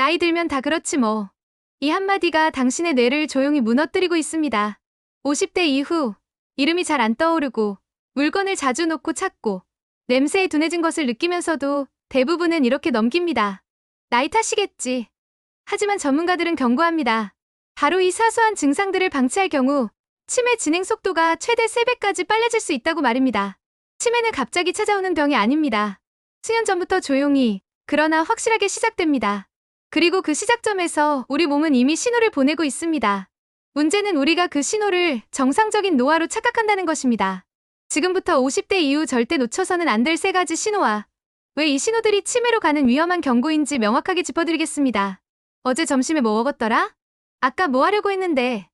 나이 들면 다 그렇지 뭐. 이 한마디가 당신의 뇌를 조용히 무너뜨리고 있습니다. 50대 이후 이름이 잘 안 떠오르고 물건을 자주 놓고 찾고 냄새에 둔해진 것을 느끼면서도 대부분은 이렇게 넘깁니다. 나이 탓이겠지. 하지만 전문가들은 경고합니다. 바로 이 사소한 증상들을 방치할 경우 치매 진행 속도가 최대 3배까지 빨라질 수 있다고 말입니다. 치매는 갑자기 찾아오는 병이 아닙니다. 수년 전부터 조용히, 그러나 확실하게 시작됩니다. 그리고 그 시작점에서 우리 몸은 이미 신호를 보내고 있습니다. 문제는 우리가 그 신호를 정상적인 노화로 착각한다는 것입니다. 지금부터 50대 이후 절대 놓쳐서는 안 될 3가지 신호와 왜 이 신호들이 치매로 가는 위험한 경고인지 명확하게 짚어드리겠습니다. 어제 점심에 뭐 먹었더라? 아까 뭐 하려고 했는데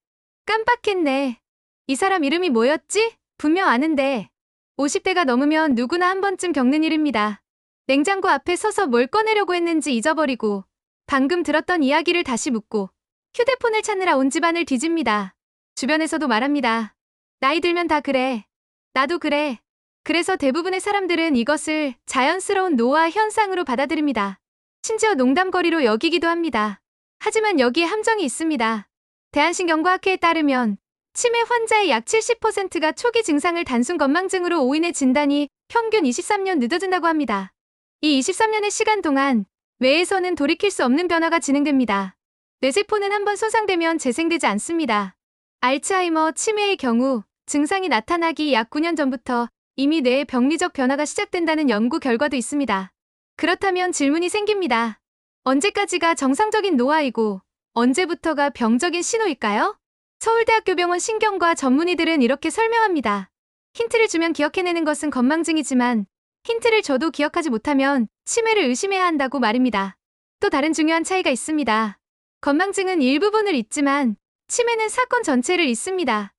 깜빡했네. 이 사람 이름이 뭐였지? 분명 아는데. 50대가 넘으면 누구나 한 번쯤 겪는 일입니다. 냉장고 앞에 서서 뭘 꺼내려고 했는지 잊어버리고 방금 들었던 이야기를 다시 묻고 휴대폰을 찾느라 온 집안을 뒤집니다. 주변에서도 말합니다. 나이 들면 다 그래. 나도 그래. 그래서 대부분의 사람들은 이것을 자연스러운 노화 현상으로 받아들입니다. 심지어 농담거리로 여기기도 합니다. 하지만 여기에 함정이 있습니다. 대한신경과학회에 따르면 치매 환자의 약 70%가 초기 증상을 단순 건망증으로 오인해 진단이 평균 23년 늦어진다고 합니다. 이 23년의 시간 동안 뇌에서는 돌이킬 수 없는 변화가 진행됩니다. 뇌세포는 한번 손상되면 재생되지 않습니다. 알츠하이머, 치매의 경우 증상이 나타나기 약 9년 전부터 이미 뇌의 병리적 변화가 시작된다는 연구 결과도 있습니다. 그렇다면 질문이 생깁니다. 언제까지가 정상적인 노화이고 언제부터가 병적인 신호일까요? 서울대학교병원 신경과 전문의들은 이렇게 설명합니다. 힌트를 주면 기억해내는 것은 건망증이지만 힌트를 줘도 기억하지 못하면 치매를 의심해야 한다고 말입니다. 또 다른 중요한 차이가 있습니다. 건망증은 일부분을 잊지만 치매는 사건 전체를 잊습니다.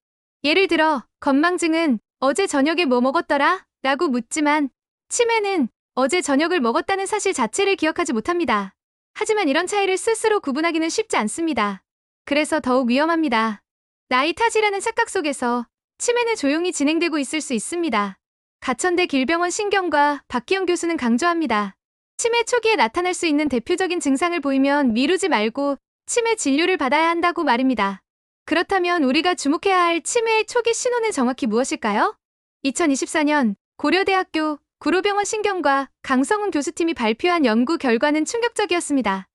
예를 들어 건망증은 어제 저녁에 뭐 먹었더라? 라고 묻지만 치매는 어제 저녁을 먹었다는 사실 자체를 기억하지 못합니다. 하지만 이런 차이를 스스로 구분하기는 쉽지 않습니다. 그래서 더욱 위험합니다. 나이 탓이라는 착각 속에서 치매는 조용히 진행되고 있을 수 있습니다. 가천대 길병원 신경과 박기영 교수는 강조합니다. 치매 초기에 나타날 수 있는 대표적인 증상을 보이면 미루지 말고 치매 진료를 받아야 한다고 말입니다. 그렇다면 우리가 주목해야 할 치매의 초기 신호는 정확히 무엇일까요? 2024년 고려대학교 구로병원 신경과 강성훈 교수팀이 발표한 연구 결과는 충격적이었습니다.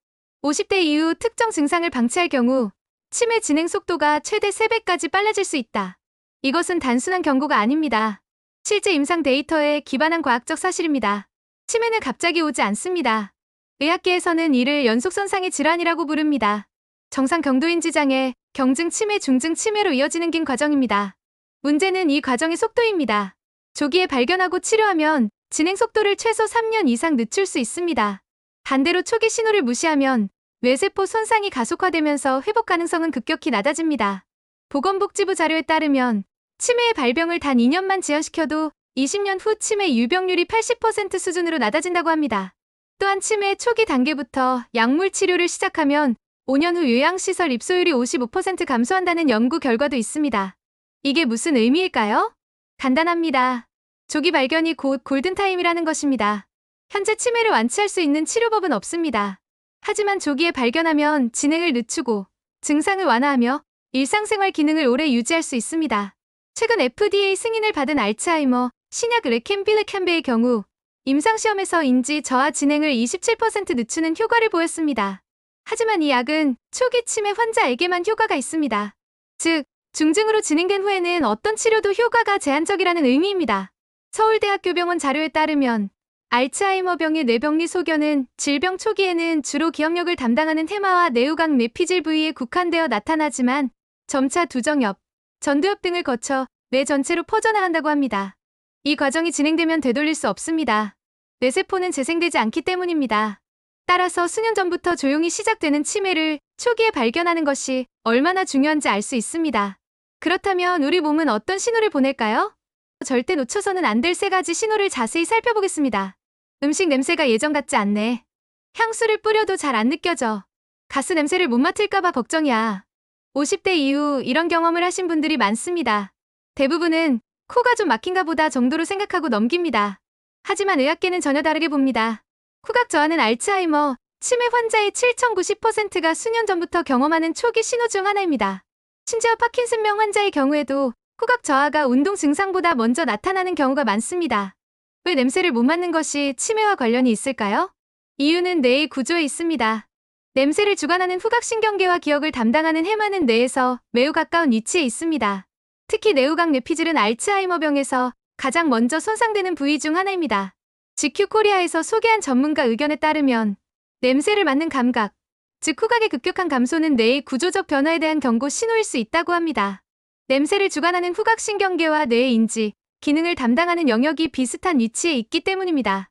50대 이후 특정 증상을 방치할 경우 치매 진행 속도가 최대 3배까지 빨라질 수 있다. 이것은 단순한 경고가 아닙니다. 실제 임상 데이터에 기반한 과학적 사실입니다. 치매는 갑자기 오지 않습니다. 의학계에서는 이를 연속선상의 질환이라고 부릅니다. 정상 경도인지 장애, 경증 치매, 중증 치매로 이어지는 긴 과정입니다. 문제는 이 과정의 속도입니다. 조기에 발견하고 치료하면 진행 속도를 최소 3년 이상 늦출 수 있습니다. 반대로 초기 신호를 무시하면 뇌세포 손상이 가속화되면서 회복 가능성은 급격히 낮아집니다. 보건복지부 자료에 따르면 치매의 발병을 단 2년만 지연시켜도 20년 후 치매 유병률이 80% 수준으로 낮아진다고 합니다. 또한 치매 초기 단계부터 약물 치료를 시작하면 5년 후 요양시설 입소율이 55% 감소한다는 연구 결과도 있습니다. 이게 무슨 의미일까요? 간단합니다. 조기 발견이 곧 골든타임이라는 것입니다. 현재 치매를 완치할 수 있는 치료법은 없습니다. 하지만 조기에 발견하면 진행을 늦추고 증상을 완화하며 일상생활 기능을 오래 유지할 수 있습니다. 최근 FDA 승인을 받은 알츠하이머 신약 레켐빌레캄베의 경우 임상시험에서 인지 저하 진행을 27% 늦추는 효과를 보였습니다. 하지만 이 약은 초기 치매 환자에게만 효과가 있습니다. 즉, 중증으로 진행된 후에는 어떤 치료도 효과가 제한적이라는 의미입니다. 서울대학교병원 자료에 따르면 알츠하이머병의 뇌병리 소견은 질병 초기에는 주로 기억력을 담당하는 해마와 뇌우각 뇌피질 부위에 국한되어 나타나지만 점차 두정엽, 전두엽 등을 거쳐 뇌 전체로 퍼져나간다고 합니다. 이 과정이 진행되면 되돌릴 수 없습니다. 뇌세포는 재생되지 않기 때문입니다. 따라서 수년 전부터 조용히 시작되는 치매를 초기에 발견하는 것이 얼마나 중요한지 알 수 있습니다. 그렇다면 우리 몸은 어떤 신호를 보낼까요? 절대 놓쳐서는 안 될 3가지 신호를 자세히 살펴보겠습니다. 음식 냄새가 예전 같지 않네. 향수를 뿌려도 잘 안 느껴져. 가스 냄새를 못 맡을까봐 걱정이야. 50대 이후 이런 경험을 하신 분들이 많습니다. 대부분은 코가 좀 막힌가 보다 정도로 생각하고 넘깁니다. 하지만 의학계는 전혀 다르게 봅니다. 후각 저하는 알츠하이머, 치매 환자의 7,090%가 수년 전부터 경험하는 초기 신호 중 하나입니다. 심지어 파킨슨병 환자의 경우에도 후각 저하가 운동 증상보다 먼저 나타나는 경우가 많습니다. 왜 냄새를 못 맡는 것이 치매와 관련이 있을까요? 이유는 뇌의 구조에 있습니다. 냄새를 주관하는 후각신경계와 기억을 담당하는 해마는 뇌에서 매우 가까운 위치에 있습니다. 특히 뇌후각 뇌피질은 알츠하이머병에서 가장 먼저 손상되는 부위 중 하나입니다. GQ 코리아에서 소개한 전문가 의견에 따르면 냄새를 맡는 감각, 즉 후각의 급격한 감소는 뇌의 구조적 변화에 대한 경고 신호일 수 있다고 합니다. 냄새를 주관하는 후각신경계와 뇌의 인지, 기능을 담당하는 영역이 비슷한 위치에 있기 때문입니다.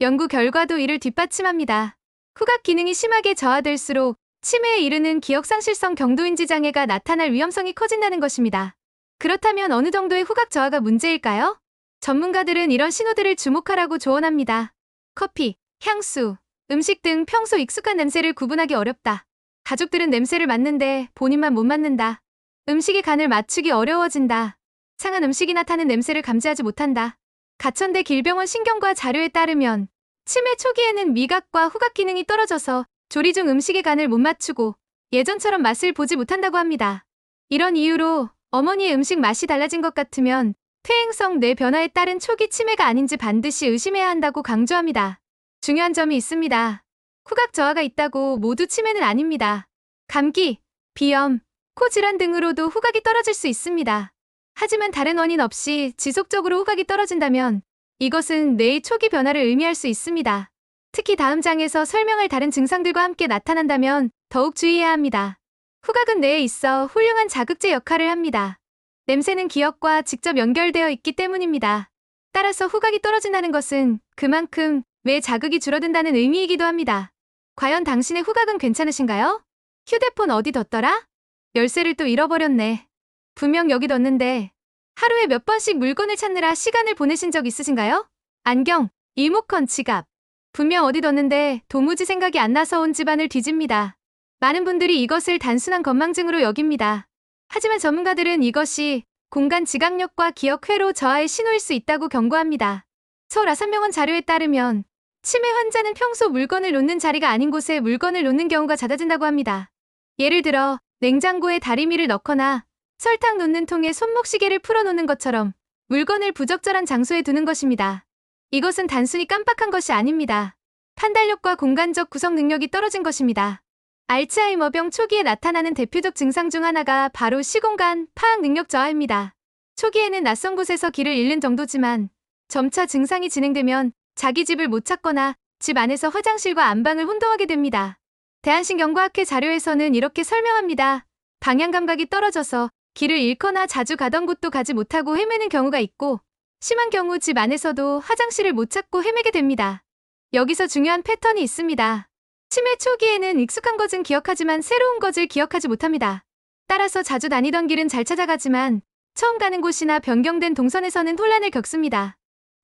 연구 결과도 이를 뒷받침합니다. 후각 기능이 심하게 저하될수록 치매에 이르는 기억상실성 경도인지 장애가 나타날 위험성이 커진다는 것입니다. 그렇다면 어느 정도의 후각 저하가 문제일까요? 전문가들은 이런 신호들을 주목하라고 조언합니다. 커피, 향수, 음식 등 평소 익숙한 냄새를 구분하기 어렵다. 가족들은 냄새를 맡는데 본인만 못 맡는다. 음식의 간을 맞추기 어려워진다. 상한 음식이나 타는 냄새를 감지하지 못한다. 가천대 길병원 신경과 자료에 따르면 치매 초기에는 미각과 후각 기능이 떨어져서 조리 중 음식의 간을 못 맞추고 예전처럼 맛을 보지 못한다고 합니다. 이런 이유로 어머니의 음식 맛이 달라진 것 같으면 퇴행성 뇌 변화에 따른 초기 치매가 아닌지 반드시 의심해야 한다고 강조합니다. 중요한 점이 있습니다. 후각 저하가 있다고 모두 치매는 아닙니다. 감기, 비염, 코 질환 등으로도 후각이 떨어질 수 있습니다. 하지만 다른 원인 없이 지속적으로 후각이 떨어진다면 이것은 뇌의 초기 변화를 의미할 수 있습니다. 특히 다음 장에서 설명할 다른 증상들과 함께 나타난다면 더욱 주의해야 합니다. 후각은 뇌에 있어 훌륭한 자극제 역할을 합니다. 냄새는 기억과 직접 연결되어 있기 때문입니다. 따라서 후각이 떨어진다는 것은 그만큼 뇌 자극이 줄어든다는 의미이기도 합니다. 과연 당신의 후각은 괜찮으신가요? 휴대폰 어디 뒀더라? 열쇠를 또 잃어버렸네. 분명 여기 뒀는데 하루에 몇 번씩 물건을 찾느라 시간을 보내신 적 있으신가요? 안경, 리모컨, 지갑. 분명 어디 뒀는데 도무지 생각이 안 나서 온 집안을 뒤집니다. 많은 분들이 이것을 단순한 건망증으로 여깁니다. 하지만 전문가들은 이것이 공간 지각력과 기억 회로 저하의 신호일 수 있다고 경고합니다. 서울 아산병원 자료에 따르면 치매 환자는 평소 물건을 놓는 자리가 아닌 곳에 물건을 놓는 경우가 잦아진다고 합니다. 예를 들어 냉장고에 다리미를 넣거나 설탕 놓는 통에 손목시계를 풀어놓는 것처럼 물건을 부적절한 장소에 두는 것입니다. 이것은 단순히 깜빡한 것이 아닙니다. 판단력과 공간적 구성 능력이 떨어진 것입니다. 알츠하이머병 초기에 나타나는 대표적 증상 중 하나가 바로 시공간 파악 능력 저하입니다. 초기에는 낯선 곳에서 길을 잃는 정도지만 점차 증상이 진행되면 자기 집을 못 찾거나 집 안에서 화장실과 안방을 혼동하게 됩니다. 대한신경과학회 자료에서는 이렇게 설명합니다. 방향 감각이 떨어져서 길을 잃거나 자주 가던 곳도 가지 못하고 헤매는 경우가 있고 심한 경우 집 안에서도 화장실을 못 찾고 헤매게 됩니다. 여기서 중요한 패턴이 있습니다. 치매 초기에는 익숙한 것은 기억하지만 새로운 것을 기억하지 못합니다. 따라서 자주 다니던 길은 잘 찾아가지만 처음 가는 곳이나 변경된 동선에서는 혼란을 겪습니다.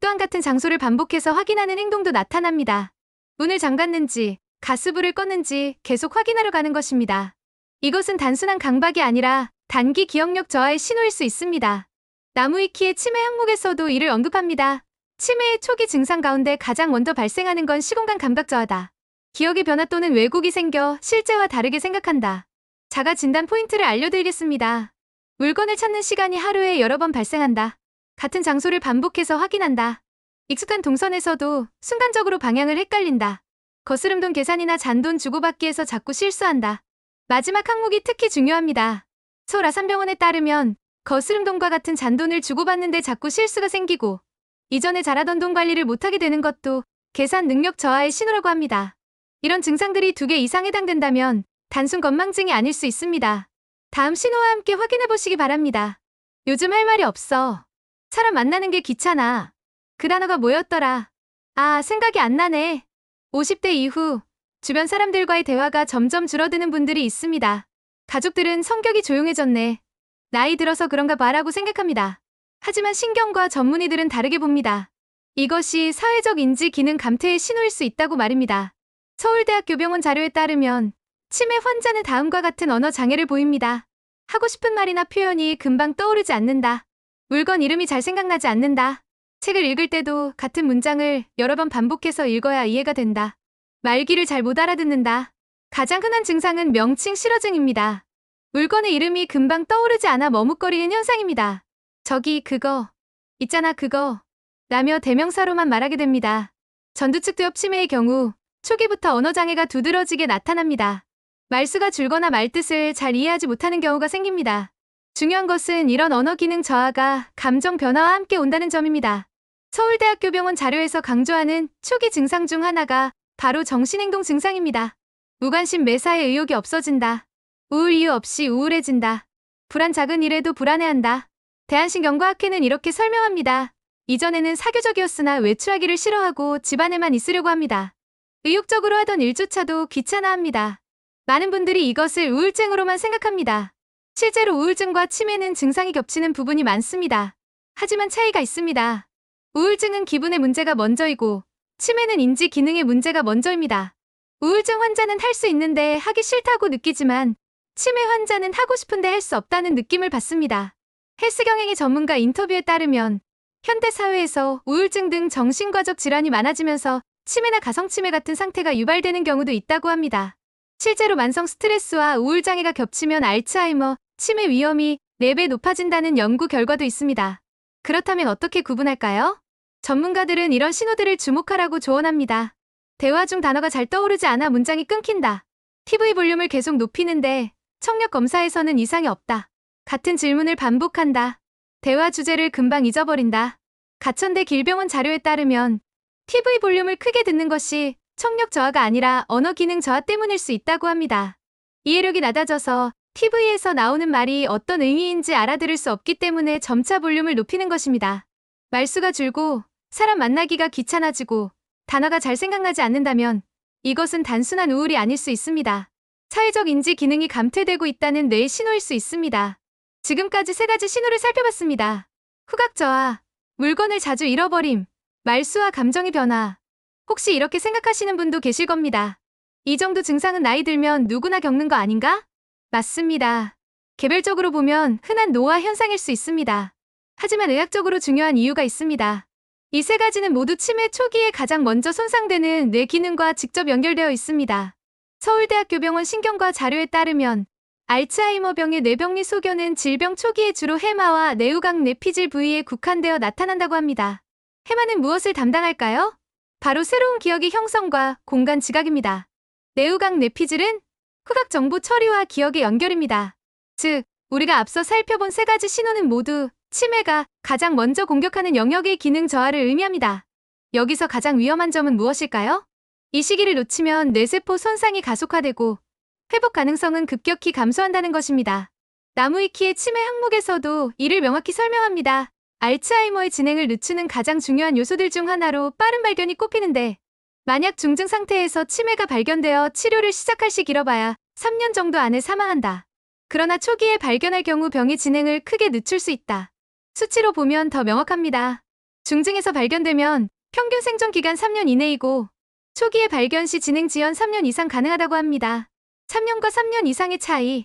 또한 같은 장소를 반복해서 확인하는 행동도 나타납니다. 문을 잠갔는지, 가스불을 껐는지 계속 확인하려 가는 것입니다. 이것은 단순한 강박이 아니라 단기 기억력 저하의 신호일 수 있습니다. 나무위키의 치매 항목에서도 이를 언급합니다. 치매의 초기 증상 가운데 가장 먼저 발생하는 건 시공간 감각 저하다. 기억의 변화 또는 왜곡이 생겨 실제와 다르게 생각한다. 자가 진단 포인트를 알려드리겠습니다. 물건을 찾는 시간이 하루에 여러 번 발생한다. 같은 장소를 반복해서 확인한다. 익숙한 동선에서도 순간적으로 방향을 헷갈린다. 거스름돈 계산이나 잔돈 주고받기에서 자꾸 실수한다. 마지막 항목이 특히 중요합니다. 서울 아산병원에 따르면 거스름돈과 같은 잔돈을 주고받는데 자꾸 실수가 생기고 이전에 잘하던 돈 관리를 못하게 되는 것도 계산 능력 저하의 신호라고 합니다. 이런 증상들이 2개 이상 해당된다면 단순 건망증이 아닐 수 있습니다. 다음 신호와 함께 확인해보시기 바랍니다. 요즘 할 말이 없어. 사람 만나는 게 귀찮아. 그 단어가 뭐였더라? 아, 생각이 안 나네. 50대 이후 주변 사람들과의 대화가 점점 줄어드는 분들이 있습니다. 가족들은 성격이 조용해졌네. 나이 들어서 그런가 봐라고 생각합니다. 하지만 신경과 전문의들은 다르게 봅니다. 이것이 사회적 인지 기능 감퇴의 신호일 수 있다고 말입니다. 서울대학교 병원 자료에 따르면 치매 환자는 다음과 같은 언어 장애를 보입니다. 하고 싶은 말이나 표현이 금방 떠오르지 않는다. 물건 이름이 잘 생각나지 않는다. 책을 읽을 때도 같은 문장을 여러 번 반복해서 읽어야 이해가 된다. 말귀를 잘 못 알아듣는다. 가장 흔한 증상은 명칭 실어증입니다. 물건의 이름이 금방 떠오르지 않아 머뭇거리는 현상입니다. 저기 그거 있잖아 그거 라며 대명사로만 말하게 됩니다. 전두측두엽 치매의 경우 초기부터 언어장애가 두드러지게 나타납니다. 말수가 줄거나 말뜻을 잘 이해하지 못하는 경우가 생깁니다. 중요한 것은 이런 언어 기능 저하가 감정 변화와 함께 온다는 점입니다. 서울대학교병원 자료에서 강조하는 초기 증상 중 하나가 바로 정신행동 증상입니다. 무관심 매사에 의욕이 없어진다. 우울 이유 없이 우울해진다. 불안 작은 일에도 불안해한다. 대한신경과학회는 이렇게 설명합니다. 이전에는 사교적이었으나 외출하기를 싫어하고 집안에만 있으려고 합니다. 의욕적으로 하던 일조차도 귀찮아합니다. 많은 분들이 이것을 우울증으로만 생각합니다. 실제로 우울증과 치매는 증상이 겹치는 부분이 많습니다. 하지만 차이가 있습니다. 우울증은 기분의 문제가 먼저이고 치매는 인지 기능의 문제가 먼저입니다. 우울증 환자는 할 수 있는데 하기 싫다고 느끼지만 치매 환자는 하고 싶은데 할 수 없다는 느낌을 받습니다. 헬스경영의 전문가 인터뷰에 따르면 현대 사회에서 우울증 등 정신과적 질환이 많아지면서 치매나 가성치매 같은 상태가 유발되는 경우도 있다고 합니다. 실제로 만성 스트레스와 우울장애가 겹치면 알츠하이머, 치매 위험이 4배 높아진다는 연구 결과도 있습니다. 그렇다면 어떻게 구분할까요? 전문가들은 이런 신호들을 주목하라고 조언합니다. 대화 중 단어가 잘 떠오르지 않아 문장이 끊긴다. TV 볼륨을 계속 높이는데 청력 검사에서는 이상이 없다. 같은 질문을 반복한다. 대화 주제를 금방 잊어버린다. 가천대 길병원 자료에 따르면 TV 볼륨을 크게 듣는 것이 청력 저하가 아니라 언어 기능 저하 때문일 수 있다고 합니다. 이해력이 낮아져서 TV에서 나오는 말이 어떤 의미인지 알아들을 수 없기 때문에 점차 볼륨을 높이는 것입니다. 말수가 줄고 사람 만나기가 귀찮아지고 단어가 잘 생각나지 않는다면 이것은 단순한 우울이 아닐 수 있습니다. 사회적 인지 기능이 감퇴되고 있다는 뇌의 신호일 수 있습니다. 지금까지 3가지 신호를 살펴봤습니다. 후각 저하, 물건을 자주 잃어버림, 말수와 감정의 변화. 혹시 이렇게 생각하시는 분도 계실 겁니다. 이 정도 증상은 나이 들면 누구나 겪는 거 아닌가? 맞습니다. 개별적으로 보면 흔한 노화 현상일 수 있습니다. 하지만 의학적으로 중요한 이유가 있습니다. 이 3가지는 모두 치매 초기에 가장 먼저 손상되는 뇌 기능과 직접 연결되어 있습니다. 서울대학교병원 신경과 자료에 따르면 알츠하이머병의 뇌병리 소견은 질병 초기에 주로 해마와 내우각 뇌피질 부위에 국한되어 나타난다고 합니다. 해마는 무엇을 담당할까요? 바로 새로운 기억의 형성과 공간 지각입니다. 내우각 뇌피질은 후각 정보 처리와 기억의 연결입니다. 즉, 우리가 앞서 살펴본 3가지 신호는 모두 치매가 가장 먼저 공격하는 영역의 기능 저하를 의미합니다. 여기서 가장 위험한 점은 무엇일까요? 이 시기를 놓치면 뇌세포 손상이 가속화되고 회복 가능성은 급격히 감소한다는 것입니다. 나무위키의 치매 항목에서도 이를 명확히 설명합니다. 알츠하이머의 진행을 늦추는 가장 중요한 요소들 중 하나로 빠른 발견이 꼽히는데 만약 중증 상태에서 치매가 발견되어 치료를 시작할 시 길어봐야 3년 정도 안에 사망한다. 그러나 초기에 발견할 경우 병의 진행을 크게 늦출 수 있다. 수치로 보면 더 명확합니다. 중증에서 발견되면 평균 생존 기간 3년 이내이고 초기에 발견 시 진행 지연 3년 이상 가능하다고 합니다. 3년과 3년 이상의 차이.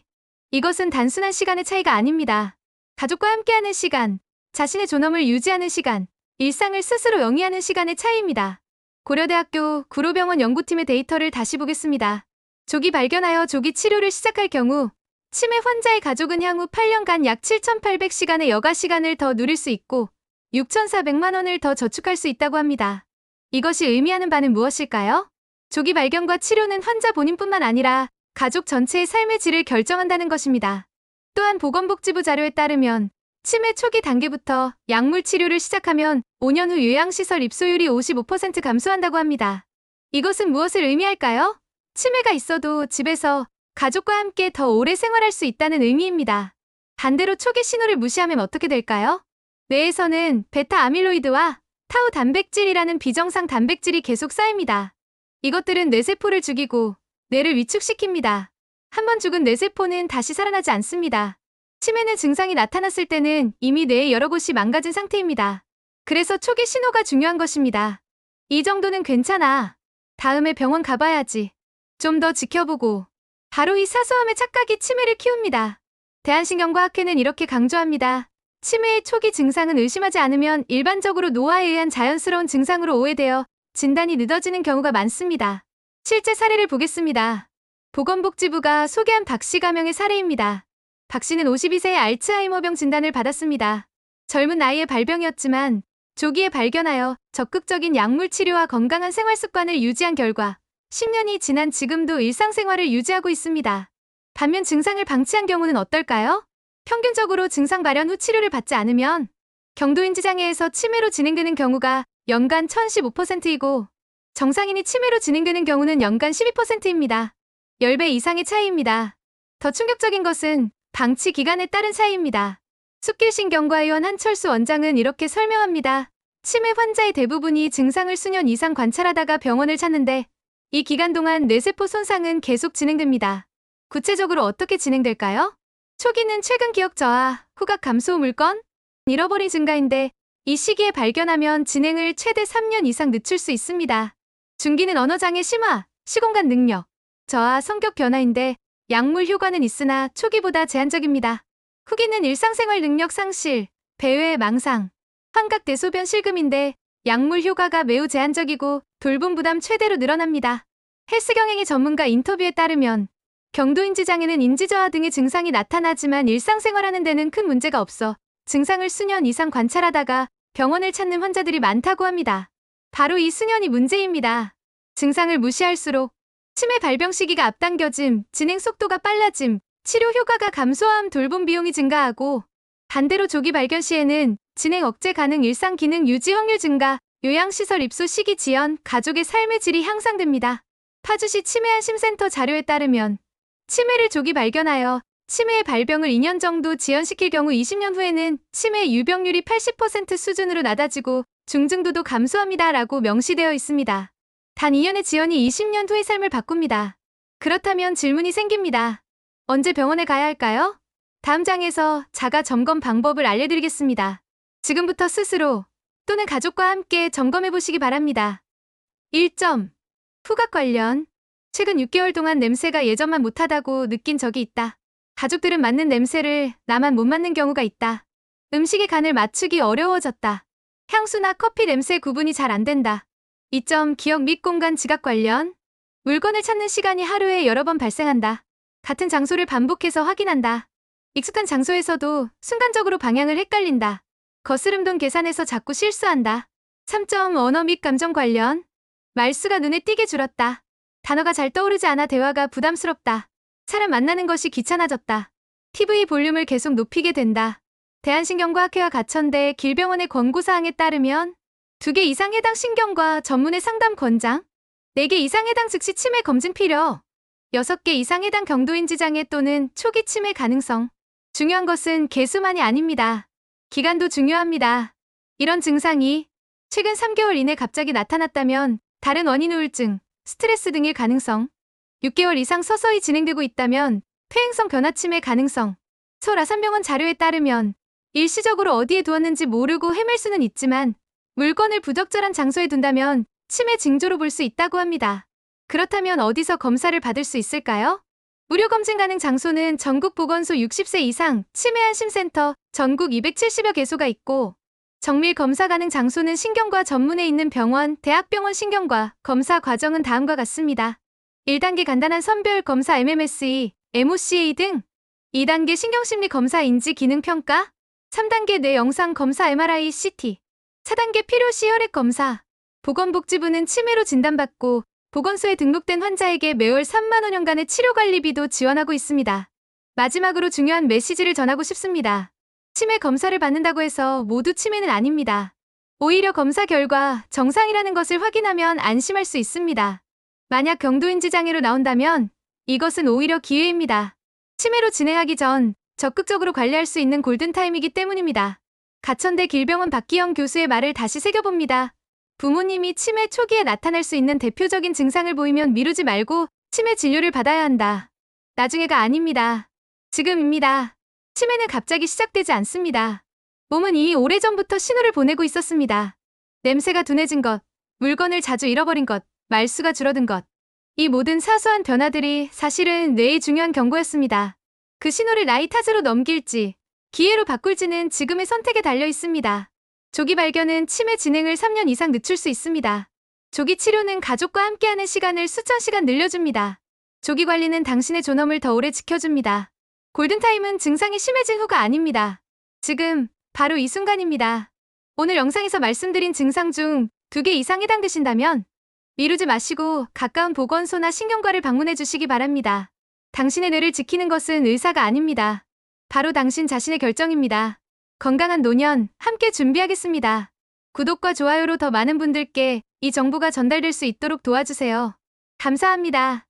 이것은 단순한 시간의 차이가 아닙니다. 가족과 함께하는 시간, 자신의 존엄을 유지하는 시간, 일상을 스스로 영위하는 시간의 차이입니다. 고려대학교 구로병원 연구팀의 데이터를 다시 보겠습니다. 조기 발견하여 조기 치료를 시작할 경우 치매 환자의 가족은 향후 8년간 약 7,800시간의 여가 시간을 더 누릴 수 있고 6,400만 원을 더 저축할 수 있다고 합니다. 이것이 의미하는 바는 무엇일까요? 조기 발견과 치료는 환자 본인뿐만 아니라 가족 전체의 삶의 질을 결정한다는 것입니다. 또한 보건복지부 자료에 따르면 치매 초기 단계부터 약물 치료를 시작하면 5년 후 요양시설 입소율이 55% 감소한다고 합니다. 이것은 무엇을 의미할까요? 치매가 있어도 집에서 가족과 함께 더 오래 생활할 수 있다는 의미입니다. 반대로 초기 신호를 무시하면 어떻게 될까요? 뇌에서는 베타 아밀로이드와 타우 단백질이라는 비정상 단백질이 계속 쌓입니다. 이것들은 뇌세포를 죽이고 뇌를 위축시킵니다. 한번 죽은 뇌세포는 다시 살아나지 않습니다. 치매는 증상이 나타났을 때는 이미 뇌의 여러 곳이 망가진 상태입니다. 그래서 초기 신호가 중요한 것입니다. 이 정도는 괜찮아. 다음에 병원 가봐야지. 좀 더 지켜보고. 바로 이 사소함의 착각이 치매를 키웁니다. 대한신경과학회는 이렇게 강조합니다. 치매의 초기 증상은 의심하지 않으면 일반적으로 노화에 의한 자연스러운 증상으로 오해되어 진단이 늦어지는 경우가 많습니다. 실제 사례를 보겠습니다. 보건복지부가 소개한 박씨 가명의 사례입니다. 박씨는 52세의 알츠하이머병 진단을 받았습니다. 젊은 나이에 발병이었지만 조기에 발견하여 적극적인 약물 치료와 건강한 생활 습관을 유지한 결과 10년이 지난 지금도 일상생활을 유지하고 있습니다. 반면 증상을 방치한 경우는 어떨까요? 평균적으로 증상 발현 후 치료를 받지 않으면 경도인지 장애에서 치매로 진행되는 경우가 연간 1015%이고 정상인이 치매로 진행되는 경우는 연간 12%입니다. 10배 이상의 차이입니다. 더 충격적인 것은 방치 기간에 따른 차이입니다. 숲길신경과의원 한철수 원장은 이렇게 설명합니다. 치매 환자의 대부분이 증상을 수년 이상 관찰하다가 병원을 찾는데 이 기간 동안 뇌세포 손상은 계속 진행됩니다. 구체적으로 어떻게 진행될까요? 초기는 최근 기억 저하, 후각 감소 물건, 잃어버린 증가인데 이 시기에 발견하면 진행을 최대 3년 이상 늦출 수 있습니다. 중기는 언어장애 심화, 시공간 능력, 저하, 성격 변화인데 약물 효과는 있으나 초기보다 제한적입니다. 후기는 일상생활 능력 상실, 배회 망상, 환각 대소변 실금인데 약물 효과가 매우 제한적이고 돌봄 부담 최대로 늘어납니다. 헬스경행의 전문가 인터뷰에 따르면 경도인지 장애는 인지저하 등의 증상이 나타나지만 일상생활하는 데는 큰 문제가 없어 증상을 수년 이상 관찰하다가 병원을 찾는 환자들이 많다고 합니다. 바로 이 수년이 문제입니다. 증상을 무시할수록 치매 발병 시기가 앞당겨짐, 진행 속도가 빨라짐, 치료 효과가 감소함, 돌봄 비용이 증가하고 반대로 조기 발견 시에는 진행 억제 가능, 일상 기능 유지 확률 증가, 요양시설 입소 시기 지연, 가족의 삶의 질이 향상됩니다. 파주시 치매안심센터 자료에 따르면 치매를 조기 발견하여 치매의 발병을 2년 정도 지연시킬 경우 20년 후에는 치매 유병률이 80% 수준으로 낮아지고 중증도도 감소합니다. 라고 명시되어 있습니다. 단 2년의 지연이 20년 후의 삶을 바꿉니다. 그렇다면 질문이 생깁니다. 언제 병원에 가야 할까요? 다음 장에서 자가 점검 방법을 알려드리겠습니다. 지금부터 스스로 또는 가족과 함께 점검해 보시기 바랍니다. 1점. 후각 관련. 최근 6개월 동안 냄새가 예전만 못하다고 느낀 적이 있다. 가족들은 맡는 냄새를 나만 못 맡는 경우가 있다. 음식의 간을 맞추기 어려워졌다. 향수나 커피 냄새 구분이 잘 안 된다. 2점. 기억 및 공간 지각 관련. 물건을 찾는 시간이 하루에 여러 번 발생한다. 같은 장소를 반복해서 확인한다. 익숙한 장소에서도 순간적으로 방향을 헷갈린다. 거스름돈 계산에서 자꾸 실수한다. 3점. 언어 및 감정 관련. 말수가 눈에 띄게 줄었다. 단어가 잘 떠오르지 않아 대화가 부담스럽다. 사람 만나는 것이 귀찮아졌다. TV 볼륨을 계속 높이게 된다. 대한신경과학회와 가천대 길병원의 권고사항에 따르면 2개 이상 해당 신경과 전문의 상담 권장, 4개 이상 해당 즉시 치매 검진 필요, 6개 이상 해당 경도인지 장애 또는 초기 치매 가능성. 중요한 것은 개수만이 아닙니다. 기간도 중요합니다. 이런 증상이 최근 3개월 이내 갑자기 나타났다면 다른 원인 우울증, 스트레스 등일 가능성, 6개월 이상 서서히 진행되고 있다면 퇴행성 변화 치매 가능성. 서울 아산병원 자료에 따르면 일시적으로 어디에 두었는지 모르고 헤맬 수는 있지만 물건을 부적절한 장소에 둔다면 치매 징조로 볼 수 있다고 합니다. 그렇다면 어디서 검사를 받을 수 있을까요? 무료 검진 가능 장소는 전국 보건소 60세 이상 치매안심센터 전국 270여 개소가 있고 정밀 검사 가능 장소는 신경과 전문에 있는 병원, 대학병원 신경과 검사 과정은 다음과 같습니다. 1단계 간단한 선별 검사 MMSE, MOCA 등 2단계 신경심리 검사 인지 기능 평가 3단계 뇌 영상 검사 MRI, CT 4단계 필요시 혈액 검사 보건복지부는 치매로 진단받고 보건소에 등록된 환자에게 매월 3만 원연간의 치료관리비도 지원하고 있습니다. 마지막으로 중요한 메시지를 전하고 싶습니다. 치매 검사를 받는다고 해서 모두 치매는 아닙니다. 오히려 검사 결과 정상이라는 것을 확인하면 안심할 수 있습니다. 만약 경도인지 장애로 나온다면 이것은 오히려 기회입니다. 치매로 진행하기 전 적극적으로 관리할 수 있는 골든타임이기 때문입니다. 가천대 길병원 박기영 교수의 말을 다시 새겨봅니다. 부모님이 치매 초기에 나타날 수 있는 대표적인 증상을 보이면 미루지 말고 치매 진료를 받아야 한다. 나중에가 아닙니다. 지금입니다. 치매는 갑자기 시작되지 않습니다. 몸은 이미 오래전부터 신호를 보내고 있었습니다. 냄새가 둔해진 것, 물건을 자주 잃어버린 것, 말수가 줄어든 것. 이 모든 사소한 변화들이 사실은 뇌의 중요한 경고였습니다. 그 신호를 나이 탓으로 넘길지, 기회로 바꿀지는 지금의 선택에 달려 있습니다. 조기 발견은 치매 진행을 3년 이상 늦출 수 있습니다. 조기 치료는 가족과 함께하는 시간을 수천 시간 늘려줍니다. 조기 관리는 당신의 존엄을 더 오래 지켜줍니다. 골든타임은 증상이 심해진 후가 아닙니다. 지금, 바로 이 순간입니다. 오늘 영상에서 말씀드린 증상 중 2개 이상 해당되신다면 미루지 마시고 가까운 보건소나 신경과를 방문해 주시기 바랍니다. 당신의 뇌를 지키는 것은 의사가 아닙니다. 바로 당신 자신의 결정입니다. 건강한 노년 함께 준비하겠습니다. 구독과 좋아요로 더 많은 분들께 이 정보가 전달될 수 있도록 도와주세요. 감사합니다.